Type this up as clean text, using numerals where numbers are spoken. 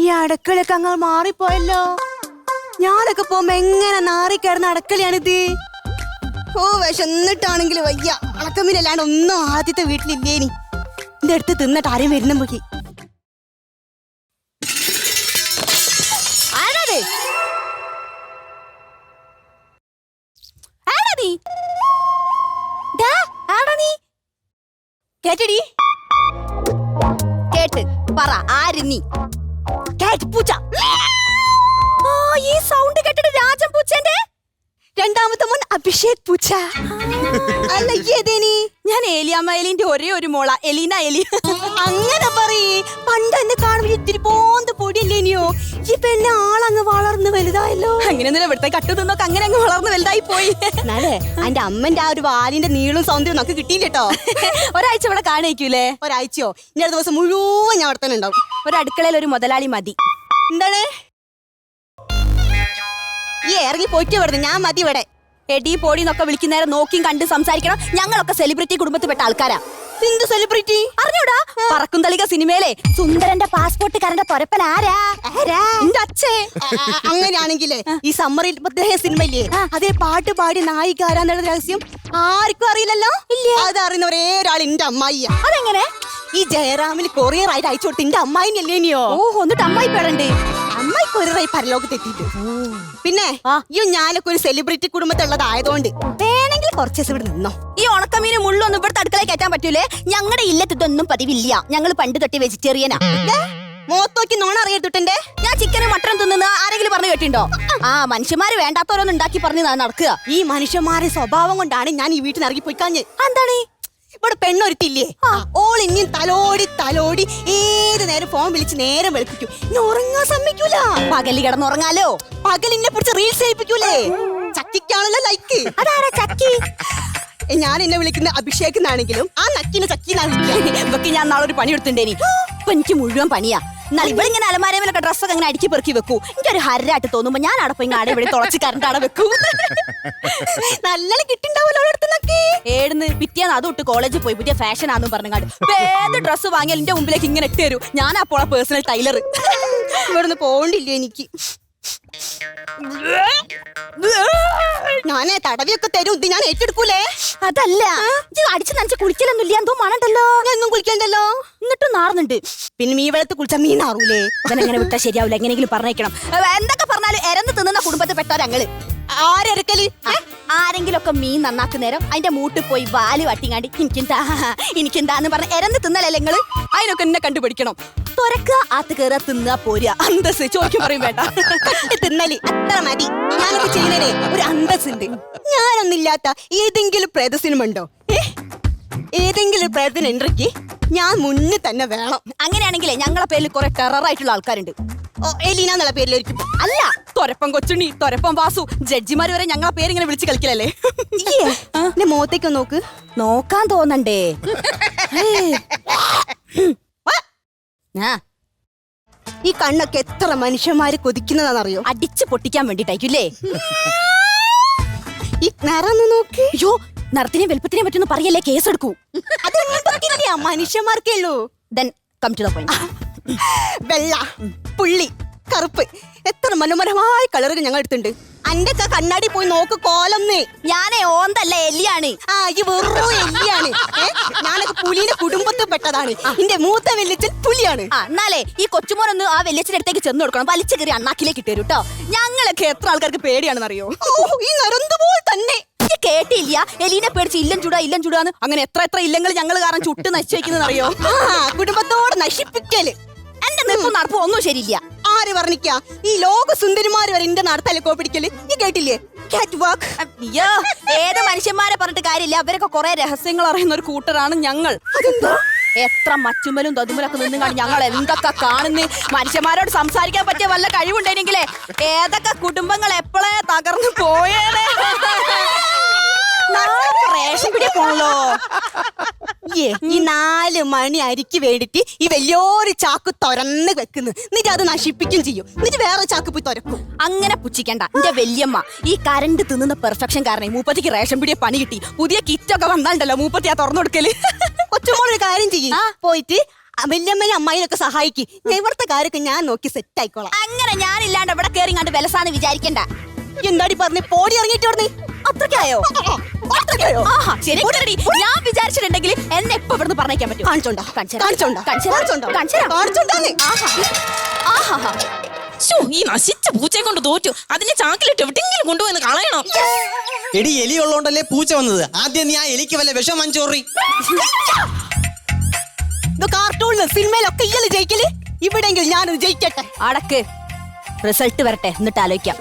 ഈ അടക്കളയൊക്കെ അങ്ങ് മാറിപ്പോയല്ലോ. ഞാനൊക്കെ പോകുമ്പോ എങ്ങനെ നാറിക്കയറുന്ന അടക്കളയാണിത്. ഓ വിശന്നിട്ടാണെങ്കിൽ വയ്യ. അടക്കമീനല്ലാണ്ട് ഒന്നും ആദ്യത്തെ വീട്ടിലില്ലേനി. എന്റെ അടുത്ത് തിന്നിട്ട് ആരും വരുന്ന പോയി. കേട്ടടി കേട്ട് പറ ആര് നീ? പൂച്ച. ഈ സൗണ്ട് കേട്ടിട്ട് രാജൻ പൂച്ചന്റെ രണ്ടാമത്തെ മോൻ അഭിഷേക് പൂച്ച. അല്ല ഏതേനി? ഞാൻ ഏലിയാമ്മ എലിന്റെ ഒരേ ഒരു മോള എലീന എലി. അങ്ങനെ പറയേ. പണ്ട് എന്നെ കാണുമ്പോൾ ഇത്തിരി പോന്ത് പൊടിയല്ലേനിയോ? ഈ പെണ്ണെ ആളങ്ങ് വളർന്ന് വലുതായല്ലോ. അങ്ങനെ ഇവിടുത്തെ കട്ടു തിന്നൊക്കെ അങ്ങനെ അങ്ങ് വളർന്ന് വലുതായി പോയി. എന്നാലേ എന്റെ അമ്മന്റെ ആ ഒരു വാലിന്റെ നീളും സൗന്ദര്യം നമുക്ക് കിട്ടിയില്ലട്ടോ. ഒരാഴ്ച ഇവിടെ കാണേക്കൂലേ? ഒരാഴ്ചയോ? ഇനി ഒരു ദിവസം മുഴുവൻ ഞാൻ അവിടെ തന്നെ ഉണ്ടാവും. ഒരു അടുക്കളയിൽ ഒരു മുതലാളി മതി. എന്താണ് ഈ ഇറങ്ങി പോയിട്ട് വരുന്നത്? ഞാൻ മതി ഇവിടെ. എടി പോടി എന്നൊക്കെ വിളിക്കുന്നേരം നോക്കിയും കണ്ട് സംസാരിക്കണം. ഞങ്ങളൊക്കെ സെലിബ്രിറ്റി കുടുംബത്തിൽപ്പെട്ട ആൾക്കാരാ. എന്ത് സെലിബ്രിറ്റി? അറിഞ്ഞൂടാ? പറക്കും തളിക സിനിമയിലെ സുന്ദരന്റെ പാസ്പോർട്ടുകാരന്റെ പൊരപ്പൻ ആരാ? എന്റെ അച്ഛേ. അങ്ങനെയാണെങ്കിലേ ഈ സമ്മറിൽ സിനിമയില്ലേ അതേ പാട്ട് പാടി നായിക ആരാന്നുള്ള രഹസ്യം ആർക്കും അറിയില്ലല്ലോ. അത് അറിയുന്ന ഒരേ ഒരാൾ എന്റെ അമ്മായിയാ. അതെങ്ങനെ? ഈ ജയറാമിന് കൊറിയർ ആയിട്ട് അയച്ചു കൊടുത്ത് എന്റെ അമ്മായിനല്ലേനിയോ? ഓ എന്നിട്ട് അമ്മായി പേടണ്ടേ? അമ്മായി കൊറിയറായി പരലോകത്തെത്തിയിട്ട്. പിന്നെ ഈ ഞാനൊക്കെ ഒരു സെലിബ്രിറ്റി കുടുംബത്തുള്ളതായതുകൊണ്ട് വേണമെങ്കിൽ കുറച്ച് ദിവസം ഇവിടെ നിന്നോ. ഈ ഉണക്കമീന് മുള്ളൊന്നും ഇവിടുത്തെ അടുക്കള കയറ്റാൻ പറ്റൂലേ? ഞങ്ങളുടെ ഇല്ലത്തിതൊന്നും പതിവില്ല. ഞങ്ങൾ പണ്ട് തൊട്ട് വെജിറ്റേറിയനാ. മോത്തോക്കി നോണ അറിയത്തിട്ടെ. ഞാൻ ചിക്കനും മട്ടനും തിന്നുന്ന ആരെങ്കിലും പറഞ്ഞു കേട്ടിണ്ടോ? ആ മനുഷ്യന്മാര് വേണ്ടാത്തവരൊന്നും ഉണ്ടാക്കി പറഞ്ഞ് നടക്കുക. ഈ മനുഷ്യന്മാരുടെ സ്വഭാവം കൊണ്ടാണ് ഞാൻ ഈ വീട്ടിൽ ഇറങ്ങി പോയിക്കാഞ്ഞ്. എന്താണ് ഇവിടെ പെണ്ണൊരുത്തില്ലേ? ഓൾ ഇനിയും തലോടി തലോടി ഏത് നേരം ഫോൺ വിളിച്ച് നേരം വെളുപ്പിക്കും. ഇനി ഉറങ്ങാൻ സമ്മതിക്കൂല. പകല് കിടന്നുറങ്ങാലോ. പകലിനെ പിടിച്ച് റീൽസ് ചെയ്യിപ്പിക്കൂലേ? ചക്കിക്കാണല്ലോ ലൈക്ക്. അതാരാ ചക്കി? ഞാൻ എന്നെ വിളിക്കുന്ന അഭിഷേക് എന്നാണെങ്കിലും ആ നക്കിന് ചക്കിന്നാണ് വിളിക്കുക. ഞാൻ നാളെ ഒരു പണി എടുത്തിണ്ടേനി. ഇപ്പൊ എനിക്ക് മുഴുവൻ പണിയാ. എന്നാൽ ഇവളിങ്ങനെ അലമാരയിലൊക്കെ ഡ്രസ്സൊക്കെ അങ്ങനെ അടുക്കി പെറുക്കി വെക്കൂ. എനിക്കൊരു ഹരായിട്ട് തോന്നുമ്പോ ഞാൻ അവിടെ പോയി ആടെ ഇവിടെ തുളച്ച് കറണ്ട് അവിടെ വെക്കൂ. നല്ല കിട്ടുണ്ടാവല്ലോ ഏടുന്ന് പിറ്റേന്ന് അതൊട്ട് കോളേജിൽ പോയി പുതിയ ഫാഷൻ ആണെന്ന് പറഞ്ഞാണ്ട് ഏത് ഡ്രസ്സ് വാങ്ങിയാൽ എന്റെ മുമ്പിലേക്ക് ഇങ്ങനെ ഇട്ട് തരൂ. ഞാൻ അപ്പോൾ പേഴ്സണൽ ടൈലർ. ഇവിടുന്ന് പോകണ്ടില്ലേ എനിക്ക്? ഞാനേ തടവിയൊക്കെ തരും. ഇത് ഞാൻ ഏറ്റെടുക്കൂലേ? അതല്ല അടിച്ചു നനച്ച് കുളിക്കലൊന്നുമില്ല. എന്തോ മണണ്ടല്ലോ. എന്നും കുളിക്കണ്ടല്ലോ. എന്നിട്ടും നാറുന്നുണ്ട്. പിന്നെ മീൻ വെള്ളത്ത് കുളിച്ചാൽ മീൻ നാറൂലേ? അങ്ങനെ വിട്ടാ ശരിയാവില്ല. എങ്ങനെയെങ്കിലും പറഞ്ഞേക്കണം. എന്തൊക്കെ പറഞ്ഞാലും എരന്ന് തിന്നുന്ന കുടുംബത്തിൽ പെട്ടവരങ്ങള്. ആരെക്കല്? ആരെങ്കിലും ഒക്കെ മീൻ നന്നാക്കുന്നേരം അതിന്റെ മൂട്ടിൽ പോയി വാല് വട്ടിങ്ങാണ്ട് എനിക്കെന്താന്ന് പറഞ്ഞ എരന്ന് തിന്നലല്ലേ നിങ്ങള്? അതിനൊക്കെ എന്നെ കണ്ടുപിടിക്കണം. തുറക്കുക ആത്ത് കയറുക തിന്നുക പോരുക. അന്തസ് ചോദിക്കും പറയും വേണ്ട. തിന്നല് അത്ര മതി. ഞാനൊക്കെ ചെയ്യുന്നേ ഒരു അന്തസ്സുണ്ട്. ഞാനൊന്നില്ലാത്ത ഏതെങ്കിലും പ്രേത സിനിമ ഉണ്ടോ? ഏതെങ്കിലും പ്രേതത്തിന് എൻട്രിക്ക് ഞാൻ മുന്നിൽ തന്നെ വേണം. അങ്ങനെയാണെങ്കിലേ ഞങ്ങളെ പേരിൽ കുറെ ടെററായിട്ടുള്ള ആൾക്കാരുണ്ട്. എലീന എന്നുള്ള പേരിലായിരിക്കും. അല്ല തൊരപ്പം കൊച്ചുണ്ണി, തൊരപ്പം വാസു, ജഡ്ജിമാര് വരെ ഞങ്ങളെ പേരിങ്ങനെ വിളിച്ച് കളിക്കലല്ലേ. മോത്തേക്ക് നോക്ക്. നോക്കാൻ തോന്നണ്ടേ? ഈ കണ്ണൊക്കെ എത്ര മനുഷ്യന്മാര് കൊതിക്കുന്നതാണെന്നറിയോ? അടിച്ചു പൊട്ടിക്കാൻ വേണ്ടിട്ടായിരിക്കുംല്ലേ? ഈ നിറന്ന് നോക്ക്. അയ്യോ നിറത്തിനെ വലുപ്പത്തിനെ പറ്റൊന്നും പറയല്ലേ, കേസെടുക്കൂ. അത് മനുഷ്യന്മാർക്കേ ഉള്ളൂ. Then come to the point. വെള്ള, പുള്ളി, കറുപ്പ്, എത്ര മനോഹരമായ കളറുകൾ ഞങ്ങൾ എടുത്തിട്ടുണ്ട്. അന്റെ കണ്ണാടി പോയി നോക്ക് കോലൊന്ന്. ഞാനേ ഓന്തല്ല എലിയാണ്. ഈ വെറും എലിയാണ്. ഞാനൊക്കെ പുലിന്റെ കുടുംബത്തിൽ പെട്ടതാണ്. എന്റെ മൂത്ത വെല്ലിച്ചൻ പുലിയാണ്. എന്നാലേ ഈ കൊച്ചുമോനൊന്ന് ആ വെല്ലിച്ചന്റെ അടുത്തേക്ക് ചെന്ന് കൊടുക്കണം. വലിച്ചു കയറി അണ്ണാക്കിലേക്ക് ഇട്ടു കേട്ടോ. ഞങ്ങളൊക്കെ എത്ര ആൾക്കാർക്ക് പേടിയാണെന്ന് അറിയോ? ഈ നരന്തപോലെ തന്നെ കേട്ടില്ല. എലീനെ പേടിച്ച് ഇല്ലം ചൂടാന്ന് അങ്ങനെ എത്ര ഇല്ലങ്ങൾ ഞങ്ങൾ കാരണം ചുട്ട് നശിച്ചു അറിയോ? കുടുംബത്തോട് നശിപ്പിക്കല്. എന്റെ നിൽപ്പും നടപ്പും ഒന്നും ശരിയില്ല. ആര് പറഞ്ഞിക്കാ? ഈ ലോക സുന്ദരിമാര് വരെ എന്റെ നടത്തലക്കോ പിടിക്കല്. നീ കേട്ടില്ലേ? അയ്യോ ഏത് മനുഷ്യന്മാരെ പറഞ്ഞിട്ട് കാര്യമില്ല. അവരൊക്കെ കുറെ രഹസ്യങ്ങൾ അറിയുന്ന ഒരു കൂട്ടരാണ് ഞങ്ങൾ. എത്ര മച്ചുമലും തൊതുമലൊക്കെ നിന്നും കാണി ഞങ്ങൾ എന്തൊക്കെ കാണുന്നു. മനുഷ്യന്മാരോട് സംസാരിക്കാൻ പറ്റിയ വല്ല കഴിവുണ്ടെങ്കിലേ ഏതൊക്കെ കുടുംബങ്ങൾ എപ്പോഴേ തകർന്നു പോയേനെ. റേഷൻ പിടിയെ പോണല്ലോ. ഈ 4 മണി അരിക്ക് വേണ്ടിട്ട് ഈ വലിയൊരു ചാക്ക് തുറന്ന് വെക്കുന്നു. എന്നിട്ട് അത് നശിപ്പിക്കും ചെയ്യും. എന്നിട്ട് വേറെ ചാക്ക് പോയി തുറക്കും. അങ്ങനെ പുച്ഛിക്കണ്ട. എന്റെ വല്യമ്മ ഈ കരണ്ട് തിന്നുന്ന പെർഫെക്ഷൻ കാരണം മൂപ്പത്തിക്ക് റേഷൻ പിടിയെ പണി കിട്ടി. പുതിയ കിറ്റൊക്കെ വന്നാണ്ടല്ലോ മൂപ്പത്തി ആ തുറന്നു കൊടുക്കല്. കൊച്ചുമോളൊരു കാര്യം ചെയ്യും. പോയിട്ട് വല്യമ്മനെ അമ്മായിനൊക്കെ സഹായിക്ക്. ഇവിടുത്തെ കാര്യമൊക്കെ ഞാൻ നോക്കി സെറ്റ് ആയിക്കോളാം. അങ്ങനെ ഞാനില്ലാണ്ട് ഇവിടെ കേറി കണ്ട് വിലസാന്ന് വിചാരിക്കണ്ട. എന്താടി പറഞ്ഞ് പോടി ഇറങ്ങിയിട്ട് ഇവിടുന്ന്? അത്രയ്ക്കായോ? ആഹാ, ശരി. ഞാൻ വിചാരിച്ചിട്ടുണ്ടെങ്കിൽ എന്നെ എപ്പോ ഇവിടുന്ന് പറഞ്ഞേക്കാൻ പറ്റും. കാണിച്ചോണ്ടോ? ഈ നശിച്ച പൂച്ചയെ കൊണ്ട് തോറ്റു. അതിനെ ചാക്കിലിട്ട് എവിടെയെങ്കിലും കൊണ്ടുപോയി കളയണം. എടി എലി ഉള്ളോണ്ടല്ലേ പൂച്ച വന്നത്. ആദ്യം നീ ആ എലിക്ക് വല്ല വിഷം വാങ്ങിച്ചോറി. കാർട്ടൂണില് സിനിമയിലൊക്കെ ഇയാള് ജയിക്കല്, ഇവിടെങ്കിൽ ഞാനത് ജയിക്കട്ടെ. അടക്ക്, റിസൾട്ട് വരട്ടെ എന്നിട്ട് ആലോചിക്കാം.